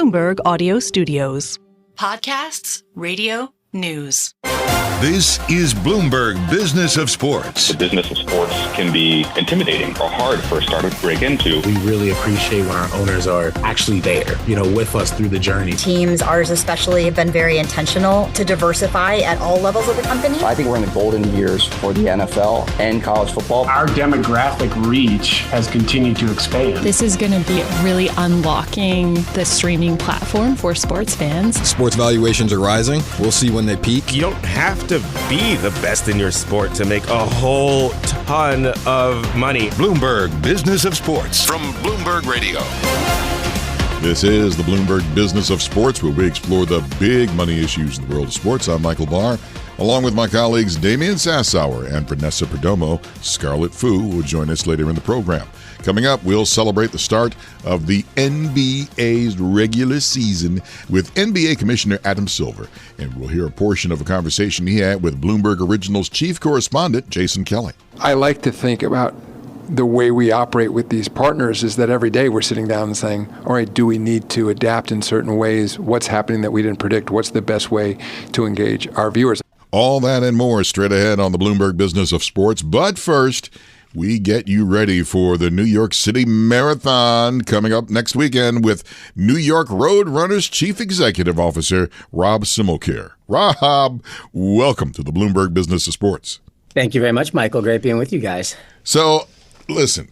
Bloomberg Audio Studios. Podcasts, radio, news. This is Bloomberg Business of Sports. The business of sports can be intimidating or hard for a startup to break into. We really appreciate when our owners are actually there, with us through the journey. Teams, ours especially, have been very intentional to diversify at all levels of the company. I think we're in the golden years for the NFL and college football. Our demographic reach has continued to expand. This is going to be really unlocking the streaming platform for sports fans. Sports valuations are rising. We'll see when they peak. You don't have to be the best in your sport to make a whole ton of money. Bloomberg Business of Sports from Bloomberg Radio. This is the Bloomberg Business of Sports, where we explore the big money issues in the world of sports. I'm Michael Barr, along with my colleagues Damian Sassower and Vanessa Perdomo. Scarlet Fu will join us later in the program. Coming up, we'll celebrate the start of the NBA's regular season with NBA Commissioner Adam Silver, and we'll hear a portion of a conversation he had with Bloomberg Originals chief correspondent Jason Kelly. I like to think about the way we operate with these partners is that every day we're sitting down and saying, all right, do we need to adapt in certain ways? What's happening that we didn't predict? What's the best way to engage our viewers? All that and more straight ahead on the Bloomberg Business of Sports. But first, we get you ready for the New York City Marathon coming up next weekend with New York Road Runners Chief Executive Officer Rob Simmelkjaer. Rob, welcome to the Bloomberg Business of Sports. Thank you very much, Michael. Great being with you guys. So, listen,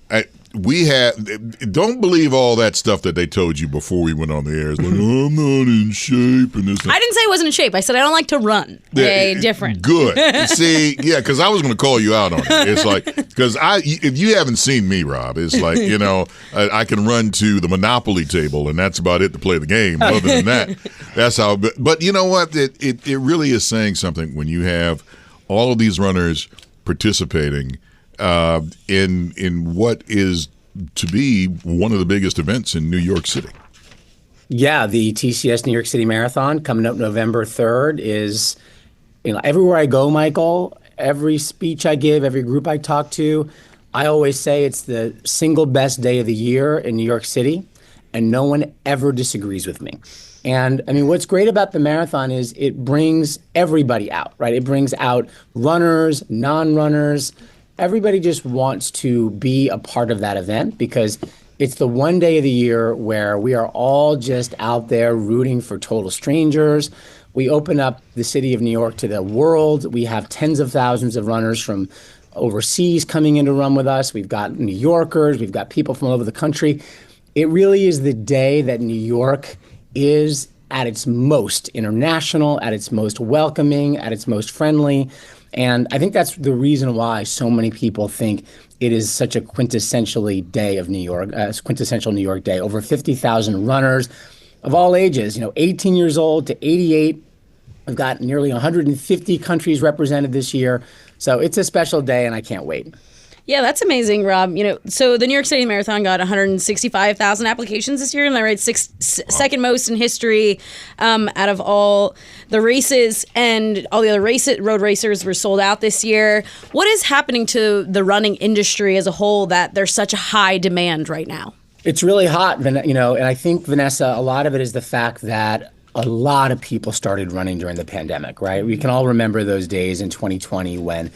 don't believe all that stuff that they told you before we went on the air. It's like, I'm not in shape. And this. I didn't say I wasn't in shape. I said I don't like to run. Different. Good. See, yeah, because I was going to call you out on it. It's like, because if you haven't seen me, Rob, it's like, I can run to the Monopoly table, and that's about it to play the game. Other than that, that's how. But you know what? It really is saying something when you have all of these runners participating in what is to be one of the biggest events in New York City. Yeah, the TCS New York City Marathon coming up November 3rd is, everywhere I go, Michael, every speech I give, every group I talk to, I always say it's the single best day of the year in New York City, and no one ever disagrees with me. And what's great about the marathon is it brings everybody out, right? It brings out runners, non-runners. Everybody just wants to be a part of that event because it's the one day of the year where we are all just out there rooting for total strangers. We open up the city of New York to the world. We have tens of thousands of runners from overseas coming in to run with us. We've got New Yorkers. We've got people from all over the country. It really is the day that New York is at its most international, at its most welcoming, at its most friendly. And I think that's the reason why so many people think it is such a quintessential New York day. Over 50,000 runners of all ages, 18 years old to 88. We've got nearly 150 countries represented this year. So it's a special day, and I can't wait. Yeah, that's amazing, Rob. So the New York City Marathon got 165,000 applications this year, and I rate second most in history out of all the races, and all the other road racers were sold out this year. What is happening to the running industry as a whole that there's such a high demand right now? It's really hot, and I think, Vanessa, a lot of it is the fact that a lot of people started running during the pandemic, right? We can all remember those days in 2020 when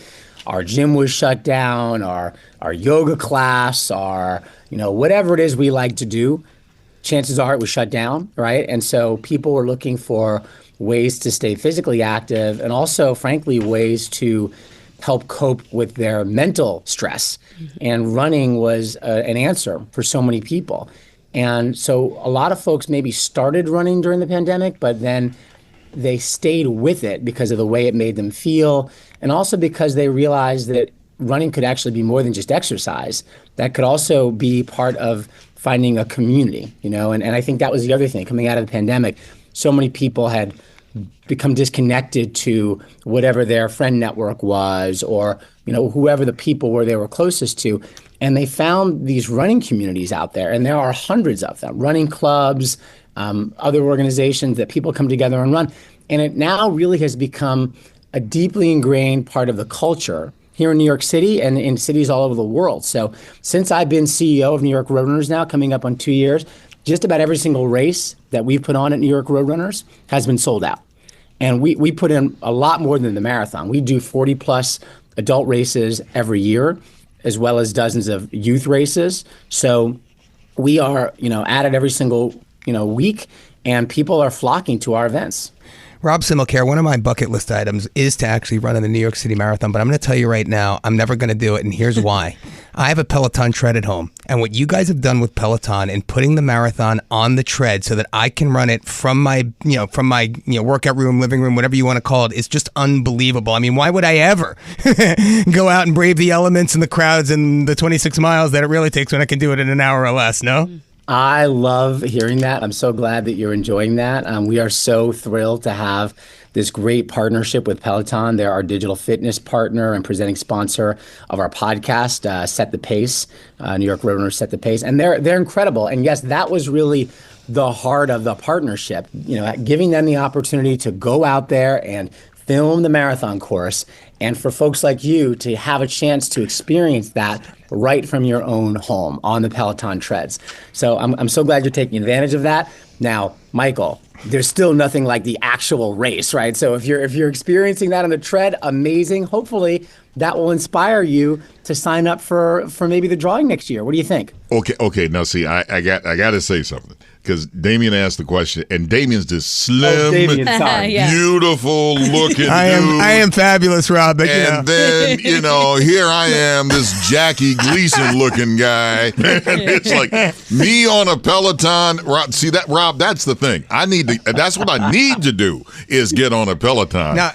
our gym was shut down, our yoga class, our, whatever it is we like to do, chances are it was shut down, right? And so people were looking for ways to stay physically active and also, frankly, ways to help cope with their mental stress. Mm-hmm. And running was an answer for so many people. And so a lot of folks maybe started running during the pandemic, but then they stayed with it because of the way it made them feel, and also because they realized that running could actually be more than just exercise. That could also be part of finding a community, and I think that was the other thing. Coming out of the pandemic, so many people had become disconnected to whatever their friend network was, or, whoever the people were they were closest to. And they found these running communities out there, and there are hundreds of them, running clubs, other organizations that people come together and run. And it now really has become a deeply ingrained part of the culture here in New York City and in cities all over the world. So since I've been CEO of New York Road Runners now, coming up on 2 years, just about every single race that we've put on at New York Roadrunners has been sold out. And we put in a lot more than the marathon. We do 40 plus adult races every year, as well as dozens of youth races. So we are, at it every single, week, and people are flocking to our events. Rob Simmelkjaer, one of my bucket list items is to actually run in the New York City Marathon, but I'm going to tell you right now, I'm never going to do it, and here's why. I have a Peloton tread at home, and what you guys have done with Peloton and putting the marathon on the tread so that I can run it from my workout room, living room, whatever you want to call it, is just unbelievable. I mean, why would I ever go out and brave the elements and the crowds and the 26 miles that it really takes when I can do it in an hour or less, no? I love hearing that. I'm so glad that you're enjoying that. We are so thrilled to have this great partnership with Peloton. They're our digital fitness partner and presenting sponsor of our podcast, Set the Pace, New York Roadrunners Set the Pace. And they're incredible. And yes, that was really the heart of the partnership, giving them the opportunity to go out there and film the marathon course, and for folks like you to have a chance to experience that right from your own home on the Peloton treads. So I'm so glad you're taking advantage of that. Now, Michael, there's still nothing like the actual race, right? So if you're experiencing that on the tread, amazing. Hopefully that will inspire you to sign up for maybe the drawing next year. What do you think? Okay. Now, see, I got to say something, because Damian asked the question, and Damian's this slim, beautiful looking dude. I am fabulous, Rob. But, then, here I am, this Jackie Gleason looking guy. And it's like me on a Peloton. Rob, that's the thing. That's what I need to do, is get on a Peloton. Now,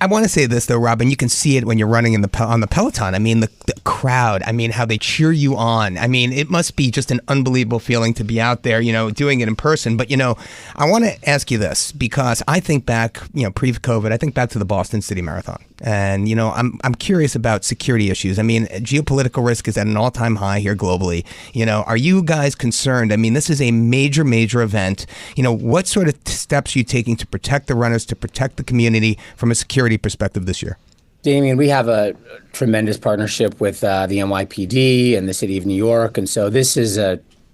I want to say this, though, Rob, and you can see it when you're running on the Peloton. I mean, the crowd, how they cheer you on. I mean, it must be just an unbelievable feeling to be out there, doing it in person. But, I want to ask you this, because I think back, pre-COVID, I think back to the Boston City Marathon. And, I'm curious about security issues. I mean, geopolitical risk is at an all-time high here globally. Are you guys concerned? I mean, this is a major, major event. What sort of steps are you taking to protect the runners, to protect the community from a security perspective this year? Damian, we have a tremendous partnership with the NYPD and the city of New York. And so this is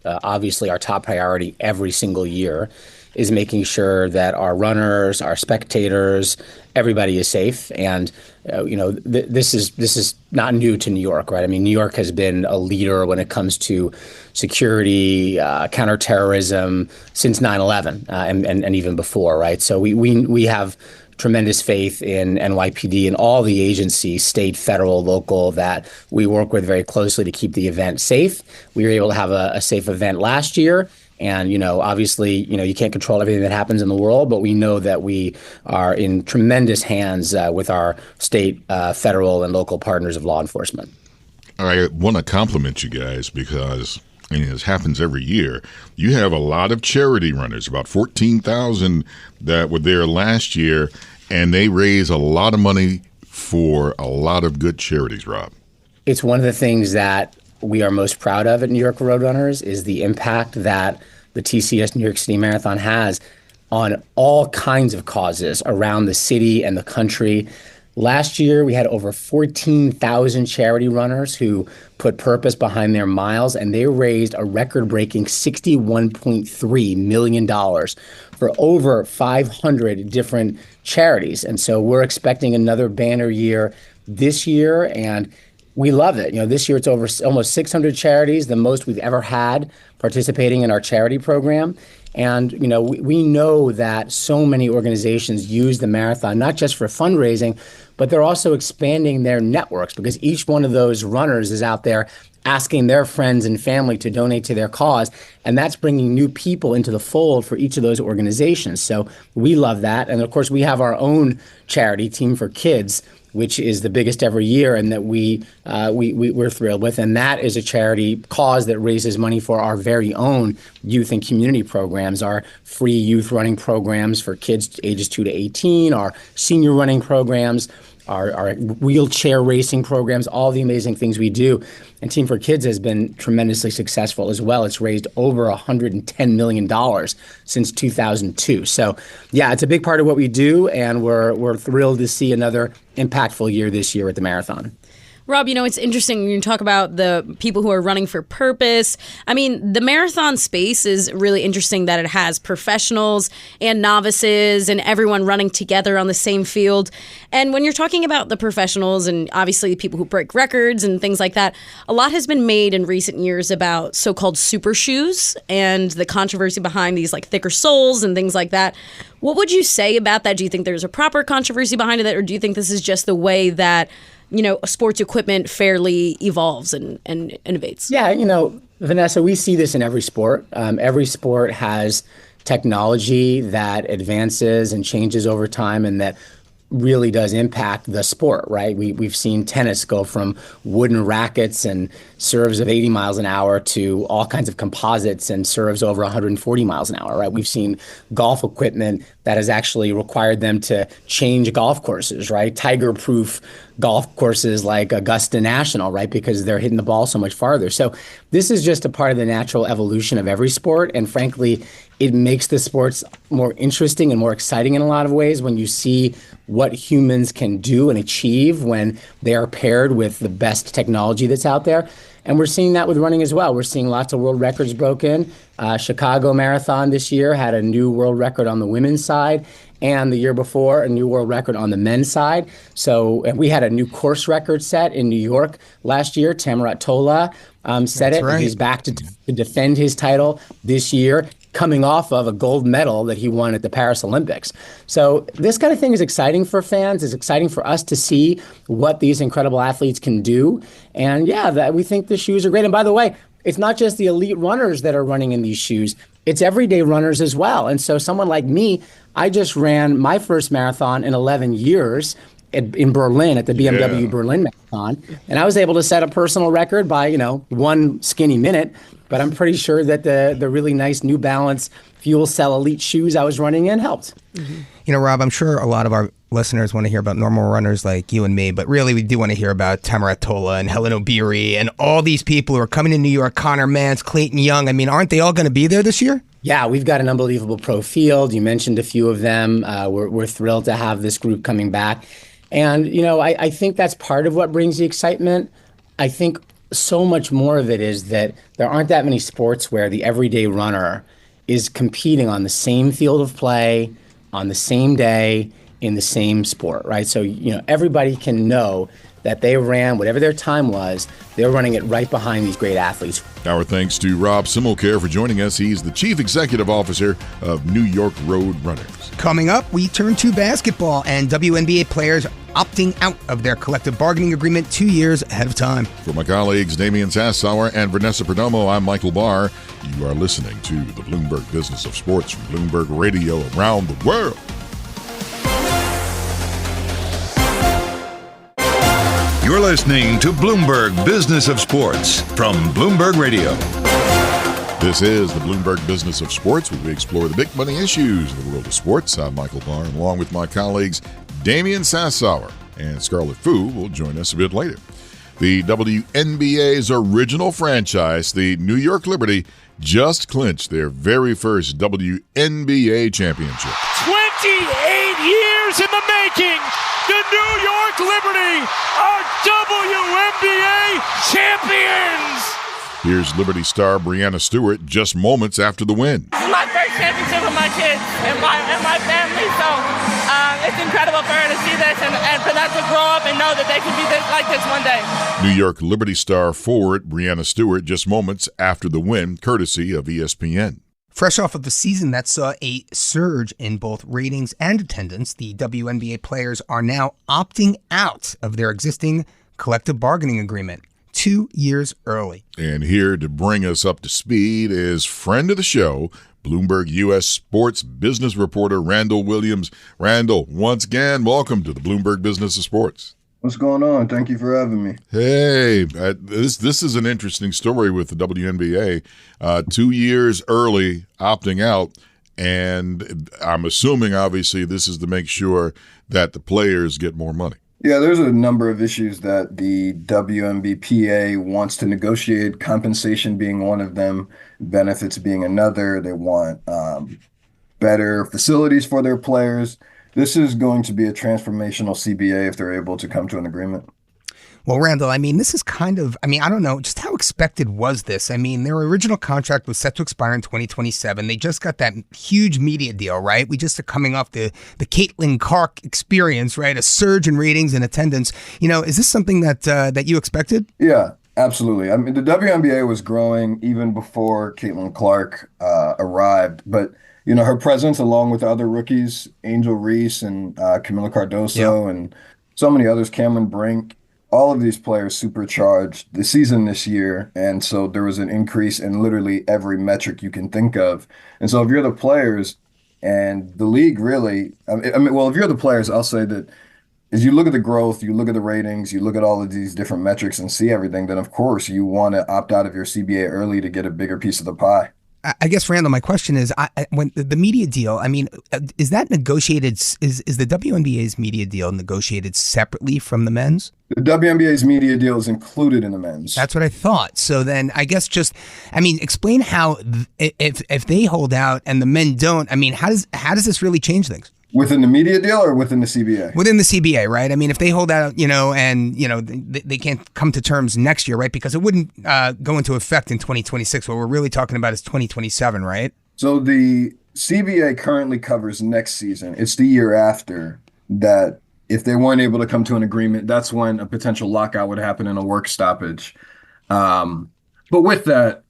obviously our top priority every single year, is making sure that our runners, our spectators, everybody is safe. And, this is not new to New York, right? I mean, New York has been a leader when it comes to security, counterterrorism since 9/11 and even before, right? So we have tremendous faith in NYPD and all the agencies, state, federal, local, that we work with very closely to keep the event safe. We were able to have a safe event last year. And, obviously, you can't control everything that happens in the world, but we know that we are in tremendous hands with our state, federal, and local partners of law enforcement. I want to compliment you guys, because this happens every year. You have a lot of charity runners, about 14,000 that were there last year, and they raise a lot of money for a lot of good charities, Rob. It's one of the things that we are most proud of at New York Roadrunners, is the impact that the TCS New York City Marathon has on all kinds of causes around the city and the country. Last year, we had over 14,000 charity runners who put purpose behind their miles, and they raised a record-breaking $61.3 million for over 500 different charities. And so we're expecting another banner year this year, and we love it. This year it's over almost 600 charities, the most we've ever had participating in our charity program. And, we know that so many organizations use the marathon, not just for fundraising, but they're also expanding their networks, because each one of those runners is out there asking their friends and family to donate to their cause. And that's bringing new people into the fold for each of those organizations. So we love that. And of course, we have our own charity, Team for Kids, which is the biggest every year, and that we're thrilled with. And that is a charity cause that raises money for our very own youth and community programs, our free youth running programs for kids ages 2 to 18, our senior running programs, our wheelchair racing programs, all the amazing things we do. And Team for Kids has been tremendously successful as well. It's raised over $110 million since 2002. So, yeah, it's a big part of what we do, and we're thrilled to see another impactful year this year at the marathon. Rob, it's interesting when you talk about the people who are running for purpose. I mean, the marathon space is really interesting that it has professionals and novices and everyone running together on the same field. And when you're talking about the professionals and obviously people who break records and things like that, a lot has been made in recent years about so-called super shoes and the controversy behind these like thicker soles and things like that. What would you say about that? Do you think there's a proper controversy behind it, or do you think this is just the way that sports equipment fairly evolves and innovates? Yeah, Vanessa, we see this in every sport. Every sport has technology that advances and changes over time and that really does impact the sport, right? We've seen tennis go from wooden rackets and serves of 80 miles an hour to all kinds of composites and serves over 140 miles an hour, right? We've seen golf equipment that has actually required them to change golf courses, right? Tiger-proof golf courses like Augusta National, right? Because they're hitting the ball so much farther. So this is just a part of the natural evolution of every sport. And frankly, it makes the sports more interesting and more exciting in a lot of ways when you see what humans can do and achieve when they are paired with the best technology that's out there. And we're seeing that with running as well. We're seeing lots of world records broken. Chicago Marathon this year had a new world record on the women's side, and the year before, a new world record on the men's side. So and we had a new course record set in New York last year. Tamirat Tola set it. Right. He's back to defend his title this year, coming off of a gold medal that he won at the Paris Olympics. So this kind of thing is exciting for fans. It's exciting for us to see what these incredible athletes can do. And yeah, we think the shoes are great. And by the way, it's not just the elite runners that are running in these shoes. It's everyday runners as well. And so someone like me, I just ran my first marathon in 11 years in Berlin at the BMW Berlin Marathon. And I was able to set a personal record by, one skinny minute. But I'm pretty sure that the really nice New Balance Fuel Cell Elite shoes I was running in helped. Mm-hmm. Rob, I'm sure a lot of our listeners want to hear about normal runners like you and me, but really we do want to hear about Tamirat Tola and Helen Obiri and all these people who are coming to New York, Connor Mance, Clayton Young. I mean, aren't they all going to be there this year? Yeah, we've got an unbelievable pro field. You mentioned a few of them. We're thrilled to have this group coming back. And, I think that's part of what brings the excitement. I think so much more of it is that there aren't that many sports where the everyday runner is competing on the same field of play, on the same day, in the same sport, right? So, everybody can know that they ran whatever their time was, they're running it right behind these great athletes. Our thanks to Rob Simmelkjaer for joining us. He's the Chief Executive Officer of New York Road Runners. Coming up, we turn to basketball and WNBA players opting out of their collective bargaining agreement 2 years ahead of time. For my colleagues Damian Sassower and Vanessa Perdomo, I'm Michael Barr. You are listening to the Bloomberg Business of Sports from Bloomberg Radio around the world. You're listening to Bloomberg Business of Sports from Bloomberg Radio. This is the Bloomberg Business of Sports, where we explore the big money issues in the world of sports. I'm Michael Barr, and along with my colleagues Damian Sassower and Scarlet Fu will join us a bit later. The WNBA's original franchise, the New York Liberty, just clinched their very first WNBA championship. 28 years in the making, the New York Liberty are WNBA champions! Here's Liberty star Breanna Stewart just moments after the win. This is my first championship with my kids and my family, so it's incredible for her to see this and for them to grow up and know that they can be like this one day. New York Liberty star forward Breanna Stewart just moments after the win, courtesy of ESPN. Fresh off of a season that saw a surge in both ratings and attendance, the WNBA players are now opting out of their existing collective bargaining agreement 2 years early. And here to bring us up to speed is friend of the show, Bloomberg US sports business reporter Randall Williams. Randall, once again, welcome to the Bloomberg Business of Sports. What's going on? Thank you for having me. Hey, this is an interesting story with the WNBA. 2 years early opting out, and I'm assuming, obviously, this is to make sure that the players get more money. Yeah, there's a number of issues that the WNBPA wants to negotiate, compensation being one of them, benefits being another. They want better facilities for their players. This is going to be a transformational CBA if they're able to come to an agreement. Well, Randall, I mean, this is kind of, I mean, I don't know, just how expected was this? I mean, their original contract was set to expire in 2027. They just got that huge media deal, right? We just are coming off the Caitlin Clark experience, right? A surge in ratings and attendance. Is this something that you expected? Yeah, absolutely. I mean, the WNBA was growing even before Caitlin Clark arrived, but her presence along with other rookies, Angel Reese and Camila Cardoso and so many others, Cameron Brink, all of these players supercharged the season this year. And so there was an increase in literally every metric you can think of. And so if you're the players and the league really, if you're the players, I'll say that as you look at the growth, you look at the ratings, you look at all of these different metrics and see everything, then of course you want to opt out of your CBA early to get a bigger piece of the pie. I guess, Randall, my question is, when the media deal, I mean, is that negotiated? Is the WNBA's media deal negotiated separately from the men's? The WNBA's media deal is included in the men's. That's what I thought. So then I guess explain how if they hold out and the men don't, I mean, how does this really change things? Within the media deal or within the CBA? Within the CBA, right? I mean, if they hold out, and they can't come to terms next year, right? Because it wouldn't go into effect in 2026. What we're really talking about is 2027, right? So the CBA currently covers next season. It's the year after that. If they weren't able to come to an agreement, that's when a potential lockout would happen in a work stoppage. But with that,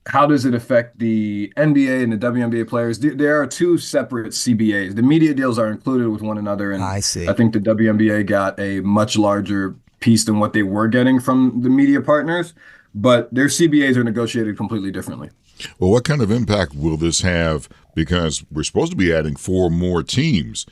how does it affect the NBA and the WNBA players? There are two separate CBAs. The media deals are included with one another. And I see. I think the WNBA got a much larger piece than what they were getting from the media partners, but their CBAs are negotiated completely differently. Well, what kind of impact will this have? Because we're supposed to be adding 4 more teams.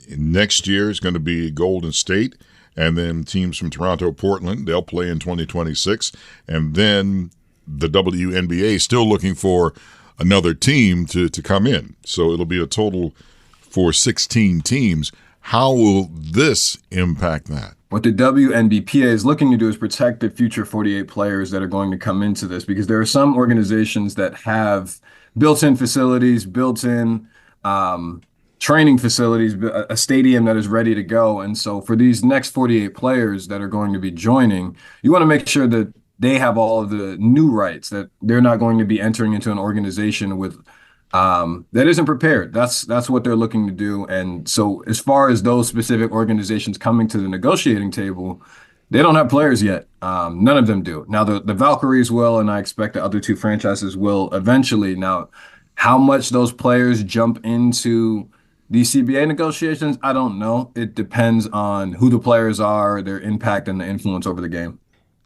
Next year is going to be Golden State. And then teams from Toronto, Portland, they'll play in 2026. And then the WNBA is still looking for another team to come in. So it'll be a total for 16 teams. How will this impact that? What the WNBPA is looking to do is protect the future 48 players that are going to come into this, because there are some organizations that have built-in facilities, built-in training facilities, a stadium that is ready to go. And so for these next 48 players that are going to be joining, you want to make sure that they have all of the new rights, that they're not going to be entering into an organization with that isn't prepared. That's what they're looking to do. And so as far as those specific organizations coming to the negotiating table, they don't have players yet. None of them do. Now, the Valkyries will, and I expect the other 2 franchises will eventually. Now, how much those players jump into these CBA negotiations, I don't know. It depends on who the players are, their impact, and the influence over the game.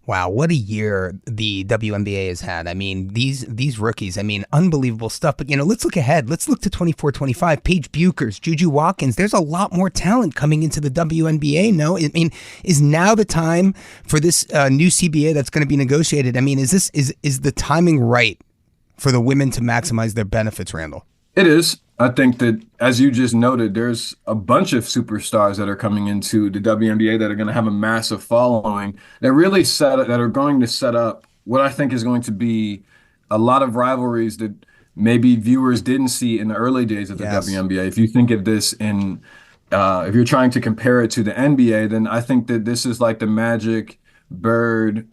Wow, what a year the WNBA has had. I mean, these rookies, I mean, unbelievable stuff. But, let's look ahead. Let's look to 24-25. Paige Buchers, Juju Watkins. There's a lot more talent coming into the WNBA, no? I mean, is now the time for this new CBA that's going to be negotiated? I mean, is the timing right for the women to maximize their benefits, Randall? It is. I think that, as you just noted, there's a bunch of superstars that are coming into the WNBA that are going to have a massive following that are going to set up what I think is going to be a lot of rivalries that maybe viewers didn't see in the early days of the WNBA. If you think of this if you're trying to compare it to the NBA, then I think that this is like the Magic, Bird,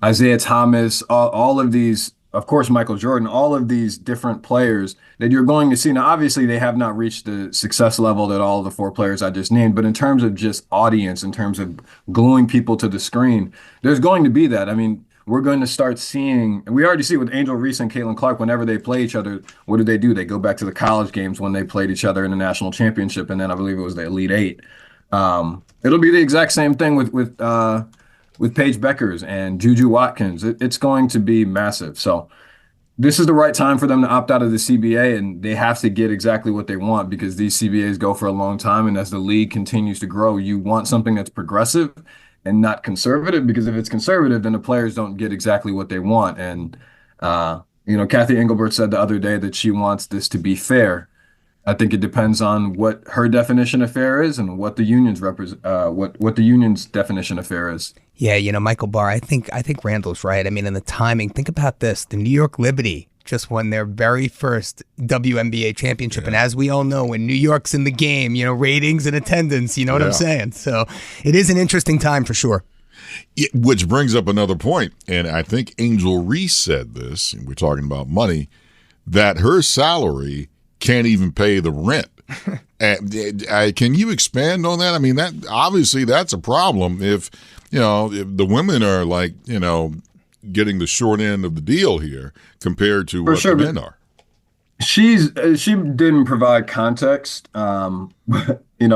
Isaiah Thomas, all of these. Of course, Michael Jordan, all of these different players that you're going to see. Now, obviously, they have not reached the success level that all of the 4 players I just named, but in terms of just audience, in terms of gluing people to the screen, there's going to be that. I mean, we're going to start seeing, and we already see with Angel Reese and Caitlin Clark, whenever they play each other, what do? They go back to the college games when they played each other in the national championship, and then I believe it was the Elite 8. It'll be the exact same thing with Paige Buchers and Juju Watkins. It's going to be massive. So this is the right time for them to opt out of the CBA, and they have to get exactly what they want, because these CBAs go for a long time. And as the league continues to grow, you want something that's progressive and not conservative, because if it's conservative, then the players don't get exactly what they want. And, Kathy Engelbert said the other day that she wants this to be fair. I think it depends on what her definition of fair is and what the union's what the union's definition of fair is. Yeah, Michael Barr, I think Randall's right. I mean, in the timing, think about this. The New York Liberty just won their very first WNBA championship. And as we all know, when New York's in the game, ratings and attendance, you know what I'm saying? So it is an interesting time for sure. Which brings up another point, and I think Angel Reese said this, and we're talking about money, that her salary can't even pay the rent. Can you expand on that? I mean, that obviously that's a problem if the women are getting the short end of the deal here compared to what the men are. She didn't provide context. I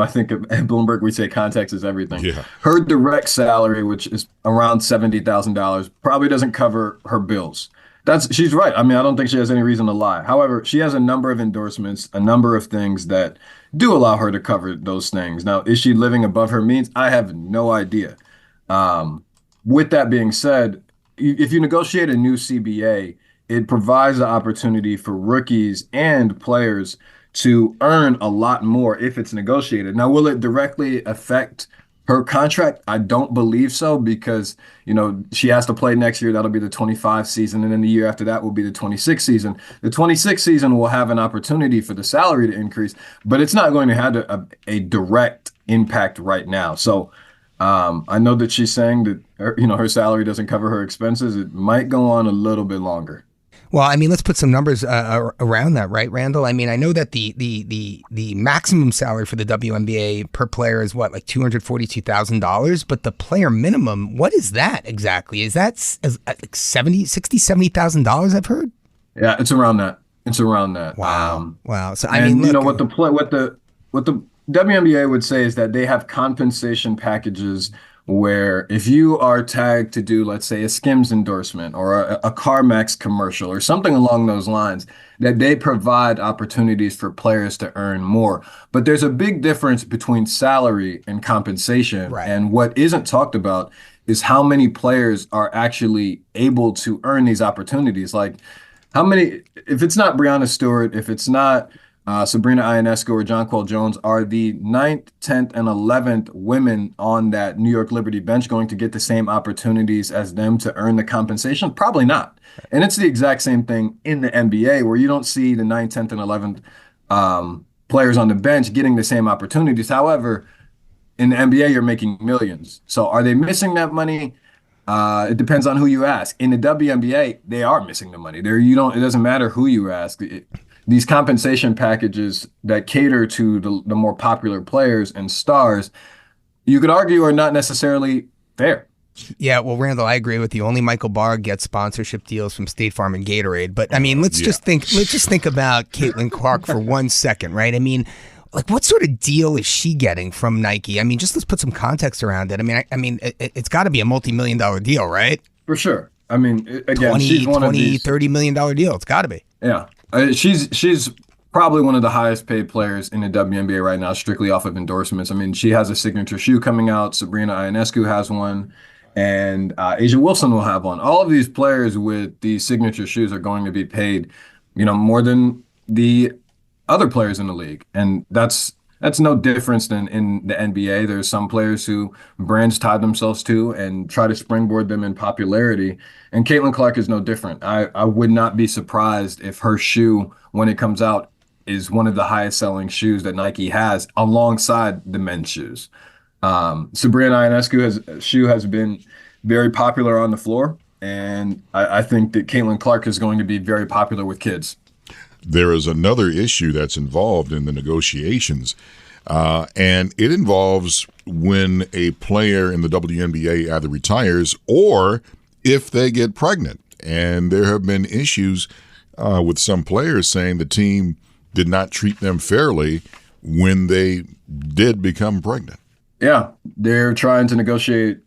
think at Bloomberg we say context is everything. Yeah. Her direct salary, which is around $70,000, probably doesn't cover her bills. She's right. I mean, I don't think she has any reason to lie. However, she has a number of endorsements, a number of things that do allow her to cover those things. Now, is she living above her means? I have no idea. With that being said, if you negotiate a new CBA, it provides the opportunity for rookies and players to earn a lot more if it's negotiated. Now, will it directly affect her contract? I don't believe so, because, she has to play next year. That'll be the 25 season. And then the year after that will be the 26 season. The 26 season will have an opportunity for the salary to increase, but it's not going to have a direct impact right now. So I know that she's saying that her salary doesn't cover her expenses. It might go on a little bit longer. Well, I mean, let's put some numbers around that, right, Randall? I mean, I know that the maximum salary for the WNBA per player is like $242,000, but the player minimum, what is that exactly? Is that like $70,000 I've heard? Yeah, it's around that. Wow. Wow. So I mean, look, what the WNBA would say is that they have compensation packages where if you are tagged to do, let's say, a Skims endorsement or a CarMax commercial or something along those lines, that they provide opportunities for players to earn more. But there's a big difference between salary and compensation. Right. And what isn't talked about is how many players are actually able to earn these opportunities. Like, how many, if it's not Breanna Stewart, if it's not Sabrina Ionescu or Jonquel Jones, are the 9th, 10th, and 11th women on that New York Liberty bench going to get the same opportunities as them to earn the compensation? Probably not. And it's the exact same thing in the NBA, where you don't see the 9th, 10th, and 11th players on the bench getting the same opportunities. However, in the NBA, you're making millions. So are they missing that money? It depends on who you ask. In the WNBA, they are missing the money. It doesn't matter who you ask. These compensation packages that cater to the more popular players and stars, you could argue, are not necessarily fair. Yeah, well, Randall, I agree with you. Only Michael Barr gets sponsorship deals from State Farm and Gatorade. But I mean, let's just think about Caitlin Clark for 1 second, right? I mean, like, what sort of deal is she getting from Nike? I mean, just let's put some context around it. I mean, it's got to be a multi-million-dollar deal, right? For sure. I mean, again, 20, she's one 20, of these $30 million deal. It's got to be. Yeah. She's probably one of the highest paid players in the WNBA right now, strictly off of endorsements. I mean, she has a signature shoe coming out. Sabrina Ionescu has one, and Asia Wilson will have one. All of these players with these signature shoes are going to be paid, more than the other players in the league. And that's no difference than in the NBA. There's some players who brands tie themselves to and try to springboard them in popularity. And Caitlin Clark is no different. I would not be surprised if her shoe, when it comes out, is one of the highest selling shoes that Nike has alongside the men's shoes. Sabrina Ionescu's shoe has been very popular on the floor. And I think that Caitlin Clark is going to be very popular with kids. There is another issue that's involved in the negotiations, and it involves when a player in the WNBA either retires or if they get pregnant. And there have been issues with some players saying the team did not treat them fairly when they did become pregnant. Yeah, they're trying to negotiate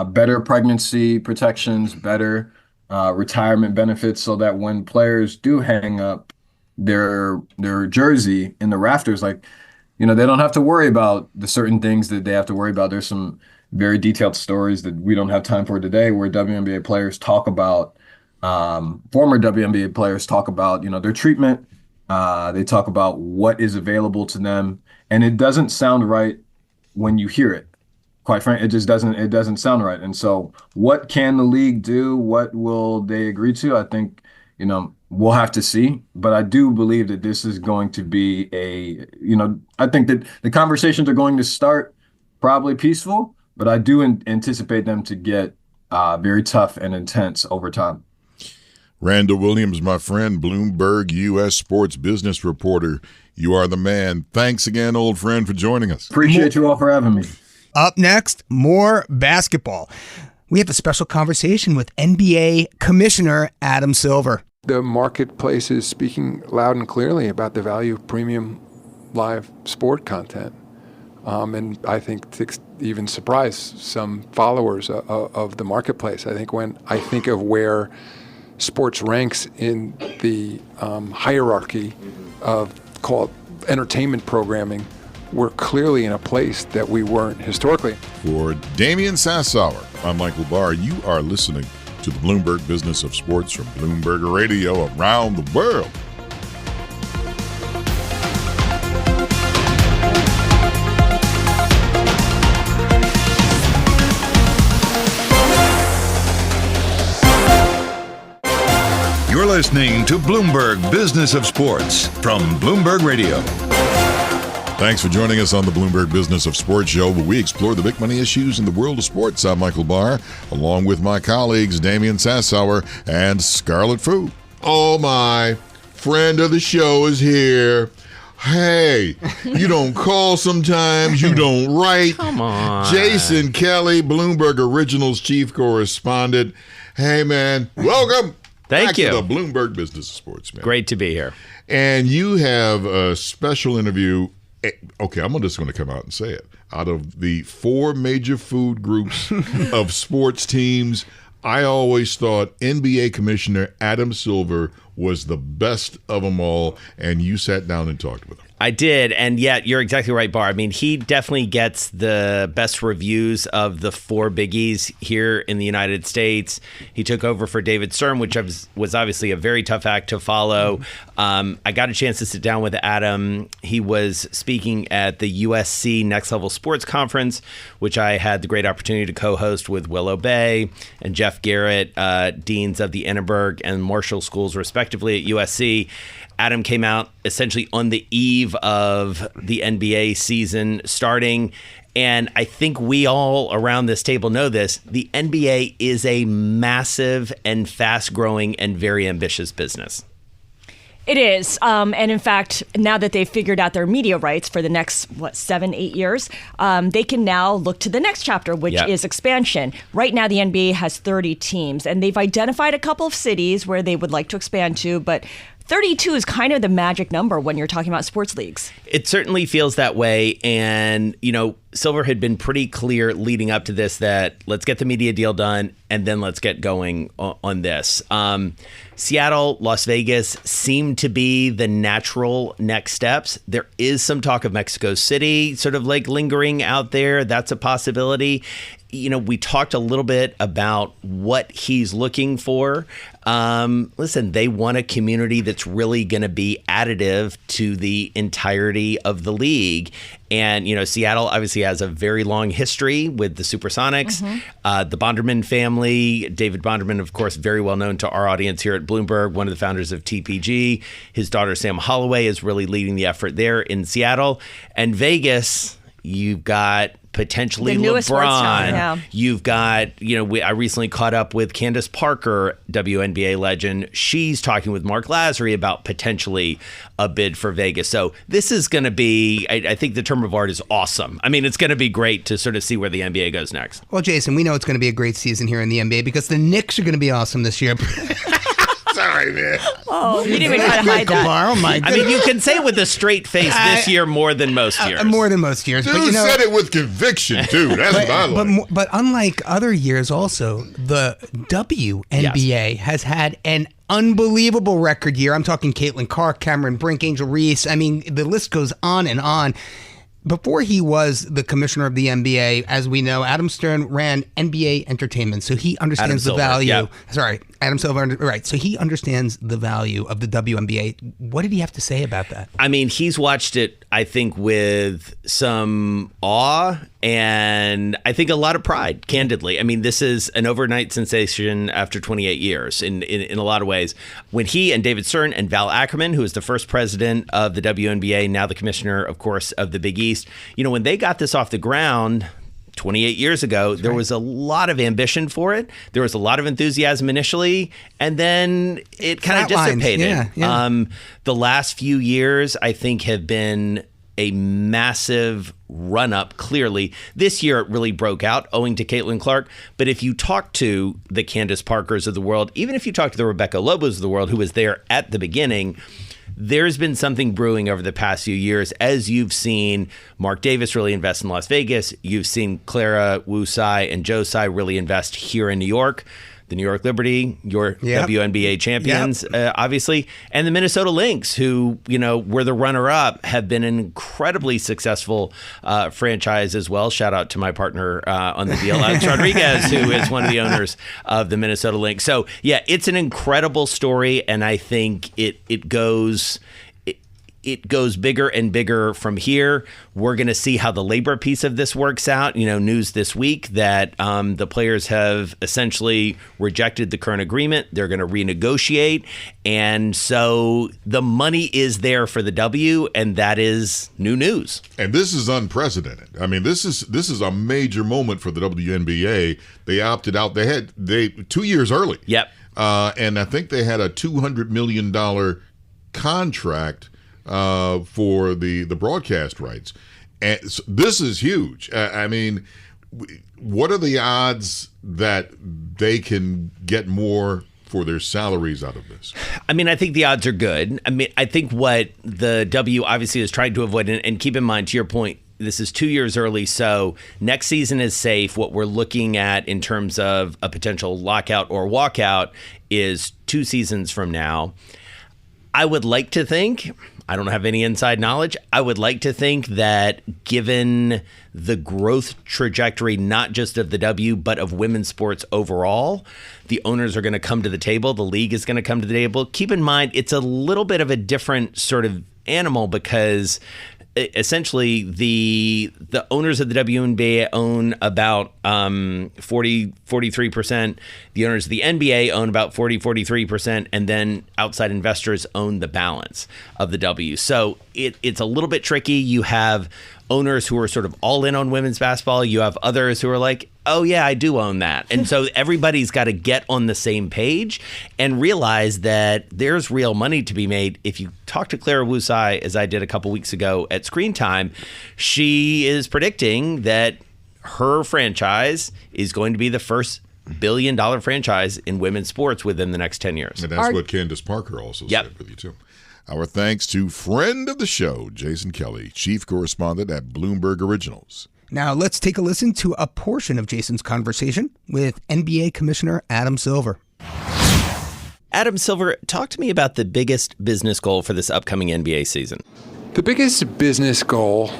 better pregnancy protections, better retirement benefits, so that when players do hang up their jersey in the rafters, they don't have to worry about the certain things that they have to worry about. There's some very detailed stories that we don't have time for today, where WNBA players talk about, former WNBA players talk about, their treatment. They talk about what is available to them, and it doesn't sound right when you hear it. Quite frankly, it doesn't sound right. And so what can the league do? What will they agree to? I think, we'll have to see. But I do believe that this is going to be I think that the conversations are going to start probably peaceful, but I do anticipate them to get very tough and intense over time. Randall Williams, my friend, Bloomberg US sports business reporter. You are the man. Thanks again, old friend, for joining us. Appreciate you all for having me. Up next, more basketball. We have a special conversation with NBA Commissioner Adam Silver. The marketplace is speaking loud and clearly about the value of premium live sport content. And I think to even surprise some followers of the marketplace. I think when I think of where sports ranks in the hierarchy of, call it, entertainment programming, we're clearly in a place that we weren't historically. For Damian Sassower, I'm Michael Barr. You are listening to the Bloomberg Business of Sports from Bloomberg Radio around the world. You're listening to Bloomberg Business of Sports from Bloomberg Radio. Thanks for joining us on the Bloomberg Business of Sports show, where we explore the big money issues in the world of sports. I'm Michael Barr, along with my colleagues Damian Sassower and Scarlet Fu. Oh, my friend of the show is here. Hey, you don't call sometimes, you don't write. Come on. Jason Kelly, Bloomberg Originals chief correspondent. Hey, man, welcome. Thank you. To the Bloomberg Business of Sports, man. Great to be here. And you have a special interview. Okay, I'm just going to come out and say it. Out of the 4 major food groups of sports teams, I always thought NBA Commissioner Adam Silver was the best of them all, and you sat down and talked with him. I did, and yet you're exactly right, Barr. I mean, he definitely gets the best reviews of the 4 biggies here in the United States. He took over for David Stern, which was obviously a very tough act to follow. I got a chance to sit down with Adam. He was speaking at the USC Next Level Sports conference, which I had the great opportunity to co-host with Willow Bay and Jeff Garrett, deans of the Annenberg and Marshall schools, respectively, at USC. Adam came out essentially on the eve of the NBA season starting. And I think we all around this table know this. The NBA is a massive and fast-growing and very ambitious business. It is. And in fact, now that they've figured out their media rights for the next, 7-8 years, they can now look to the next chapter, which is expansion. Right now, the NBA has 30 teams, and they've identified a couple of cities where they would like to expand to, but 32 is kind of the magic number when you're talking about sports leagues. It certainly feels that way. And, Silver had been pretty clear leading up to this that let's get the media deal done and then let's get going on this. Seattle, Las Vegas seem to be the natural next steps. There is some talk of Mexico City sort of like lingering out there. That's a possibility. We talked a little bit about what he's looking for. Listen, they want a community that's really going to be additive to the entirety of the league. And, Seattle obviously has a very long history with the Supersonics. Mm-hmm. The Bonderman family, David Bonderman, of course, very well known to our audience here at Bloomberg, one of the founders of TPG. His daughter, Sam Holloway, is really leading the effort there in Seattle. And Vegas, you've got potentially LeBron. You've got, I recently caught up with Candace Parker, WNBA legend. She's talking with Mark Lazary about potentially a bid for Vegas. So this is going to be, I think the term of art is awesome. I mean, it's going to be great to sort of see where the NBA goes next. Well, Jason, we know it's going to be a great season here in the NBA because the Knicks are going to be awesome this year. Sorry, man. Oh, you didn't even try to hide that. Oh, my goodness. I mean, you can say it with a straight face this year more than most years. More than most years. Dude, but, said it with conviction, too. That's what I like. But unlike other years also, the WNBA has had an unbelievable record year. I'm talking Caitlin Clark, Cameron Brink, Angel Reese. I mean, the list goes on and on. Before he was the commissioner of the NBA, as we know, Adam Stern ran NBA Entertainment, so he understands the value. Yep. Sorry, Adam Silver, right. So he understands the value of the WNBA. What did he have to say about that? I mean, he's watched it, I think, with some awe And I think a lot of pride, candidly. I mean, this is an overnight sensation after 28 years in a lot of ways. When he and David Stern and Val Ackerman, who is the first president of the WNBA, now the commissioner, of course, of the Big East, when they got this off the ground 28 years ago, there was a lot of ambition for it. There was a lot of enthusiasm initially, and then it kind of dissipated. The last few years, I think, have been a massive run up. Clearly, this year it really broke out owing to Caitlin Clark. But if you talk to the Candace Parkers of the world, even if you talk to the Rebecca Lobos of the world, who was there at the beginning, there's been something brewing over the past few years. As you've seen Mark Davis really invest in Las Vegas, you've seen Clara Wu Tsai and Joe Tsai really invest here in New York. The New York Liberty, your WNBA champions, obviously, and the Minnesota Lynx, who, were the runner-up, have been an incredibly successful franchise as well. Shout out to my partner on the deal, Alex Rodriguez, who is one of the owners of the Minnesota Lynx. So, yeah, it's an incredible story, and I think it goes bigger and bigger from here. We're going to see how the labor piece of this works out. News this week that the players have essentially rejected the current agreement. They're going to renegotiate. And so the money is there for the W, and that is new news. And this is unprecedented. I mean, this is a major moment for the WNBA. They opted out. They 2 years early. Yep. And I think they had a $200 million contract for the broadcast rights. And so this is huge. I mean, what are the odds that they can get more for their salaries out of this? I mean, I think the odds are good. I mean, I think what the W obviously is trying to avoid, and keep in mind, to your point, this is 2 years early, so next season is safe. What we're looking at in terms of a potential lockout or walkout is 2 seasons from now. I would like to think, I don't have any inside knowledge, I would like to think that given the growth trajectory, not just of the W, but of women's sports overall, the owners are going to come to the table. The league is going to come to the table. Keep in mind, it's a little bit of a different sort of animal because essentially the owners of the WNBA own about 43%. The owners of the NBA own about 43%, and then outside investors own the balance of the W. So it's a little bit tricky. You have owners who are sort of all in on women's basketball. You have others who are like, oh yeah, I do own that. And so everybody's got to get on the same page and realize that there's real money to be made. If you talk to Clara Wu Tsai, as I did a couple weeks ago at Screen Time, she is predicting that her franchise is going to be the first billion-dollar franchise in women's sports within the next 10 years. And that's what Candace Parker also said with you, too. Our thanks to friend of the show, Jason Kelly, chief correspondent at Bloomberg Originals. Now let's take a listen to a portion of Jason's conversation with NBA Commissioner Adam Silver. Adam Silver, talk to me about the biggest business goal for this upcoming NBA season. The biggest business goal,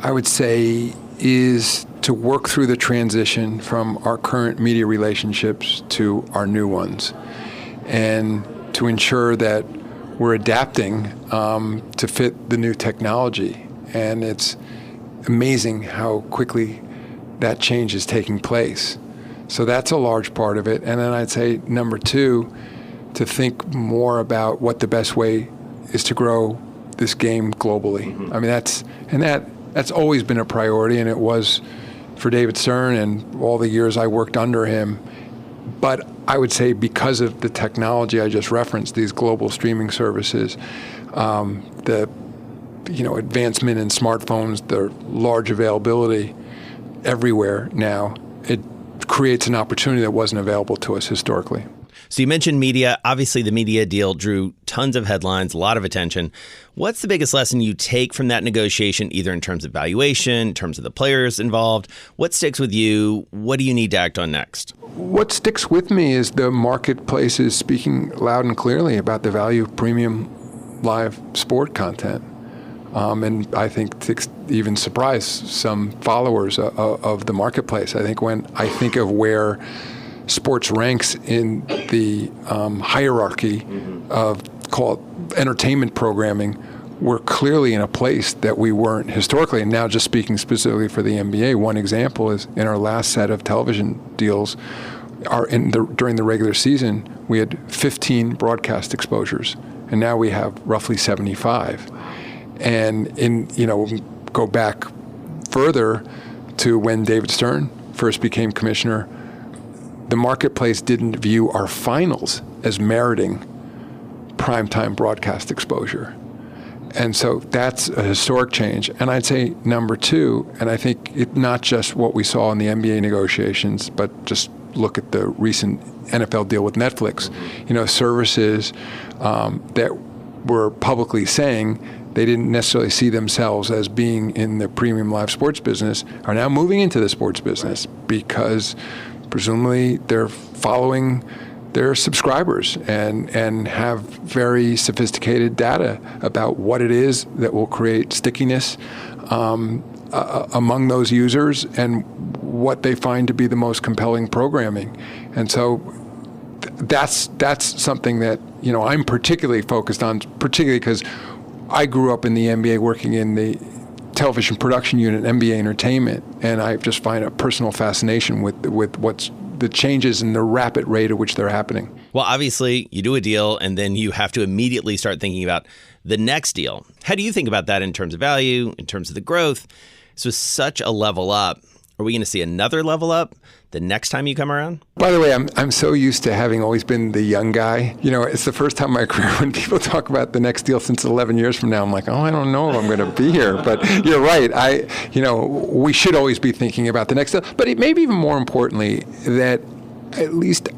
I would say, is to work through the transition from our current media relationships to our new ones, and to ensure that we're adapting to fit the new technology. And it's amazing how quickly that change is taking place. So that's a large part of it. And then I'd say number 2, to think more about what the best way is to grow this game globally. Mm-hmm. I mean, that's always been a priority, and it was for David Stern and all the years I worked under him. But I would say because of the technology I just referenced, these global streaming services, the advancement in smartphones, the large availability everywhere now, it creates an opportunity that wasn't available to us historically. So you mentioned media. Obviously, the media deal drew tons of headlines, a lot of attention. What's the biggest lesson you take from that negotiation, either in terms of valuation, in terms of the players involved? What sticks with you? What do you need to act on next? What sticks with me is the marketplace is speaking loud and clearly about the value of premium live sport content. And I think to even surprise some followers of the marketplace. I think when I think of where sports ranks in the hierarchy of, call it, entertainment programming, we're clearly in a place that we weren't historically. And now, just speaking specifically for the NBA, one example is in our last set of television deals, during the regular season, we had 15 broadcast exposures, and now we have roughly 75. And go back further to when David Stern first became commissioner, the marketplace didn't view our finals as meriting primetime broadcast exposure. And so that's a historic change. And I'd say number two, and I think not just what we saw in the NBA negotiations, but just look at the recent NFL deal with Netflix. Services that were publicly saying they didn't necessarily see themselves as being in the premium live sports business are now moving into the sports business because presumably they're following their subscribers and have very sophisticated data about what it is that will create stickiness among those users and what they find to be the most compelling programming. And so that's something that I'm particularly focused on, particularly because I grew up in the NBA working in the television production unit, NBA Entertainment, and I just find a personal fascination with what's the changes and the rapid rate at which they're happening. Well, obviously, you do a deal, and then you have to immediately start thinking about the next deal. How do you think about that in terms of value, in terms of the growth? So such a level up. Are we going to see another level up the next time you come around? By the way, I'm so used to having always been the young guy. It's the first time in my career when people talk about the next deal since 11 years from now. I'm like, I don't know if I'm going to be here. But you're right. We should always be thinking about the next deal. But it may be even more importantly that at least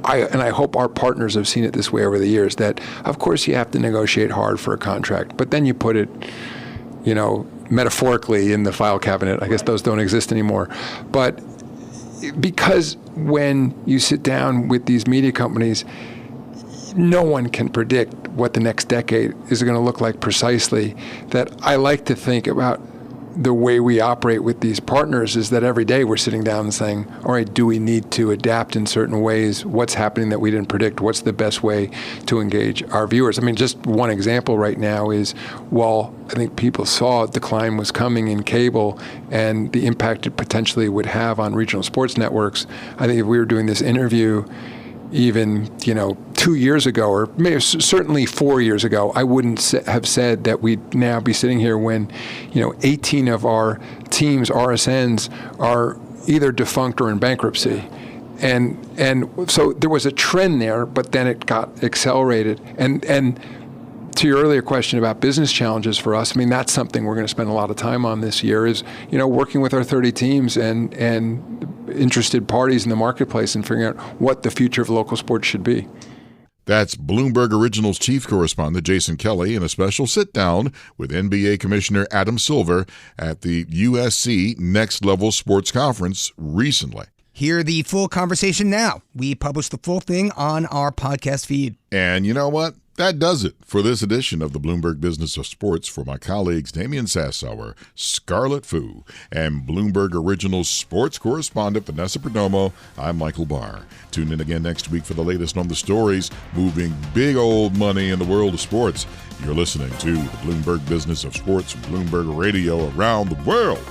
I hope our partners have seen it this way over the years, that of course you have to negotiate hard for a contract, but then you put it, metaphorically in the file cabinet. I guess those don't exist anymore. But because when you sit down with these media companies, no one can predict what the next decade is going to look like precisely, that I like to think about the way we operate with these partners is that every day we're sitting down and saying, all right, do we need to adapt in certain ways? What's happening that we didn't predict? What's the best way to engage our viewers? I mean, just one example right now is, while I think people saw a decline was coming in cable and the impact it potentially would have on regional sports networks, I think if we were doing this interview even 2 years ago, or maybe certainly 4 years ago, I wouldn't have said that we'd now be sitting here when 18 of our teams, RSNs, are either defunct or in bankruptcy. And so there was a trend there, but then it got accelerated. And to your earlier question about business challenges for us, I mean, that's something we're going to spend a lot of time on this year, is working with our 30 teams and interested parties in the marketplace and figuring out what the future of local sports should be. That's Bloomberg Originals chief correspondent Jason Kelly in a special sit-down with NBA Commissioner Adam Silver at the USC Next Level Sports Conference recently. Hear the full conversation now. We publish the full thing on our podcast feed. And you know what? That does it for this edition of the Bloomberg Business of Sports. For my colleagues Damian Sassower, Scarlet Fu, and Bloomberg Originals sports correspondent Vanessa Perdomo, I'm Michael Barr. Tune in again next week for the latest on the stories moving big old money in the world of sports. You're listening to the Bloomberg Business of Sports, Bloomberg Radio around the world.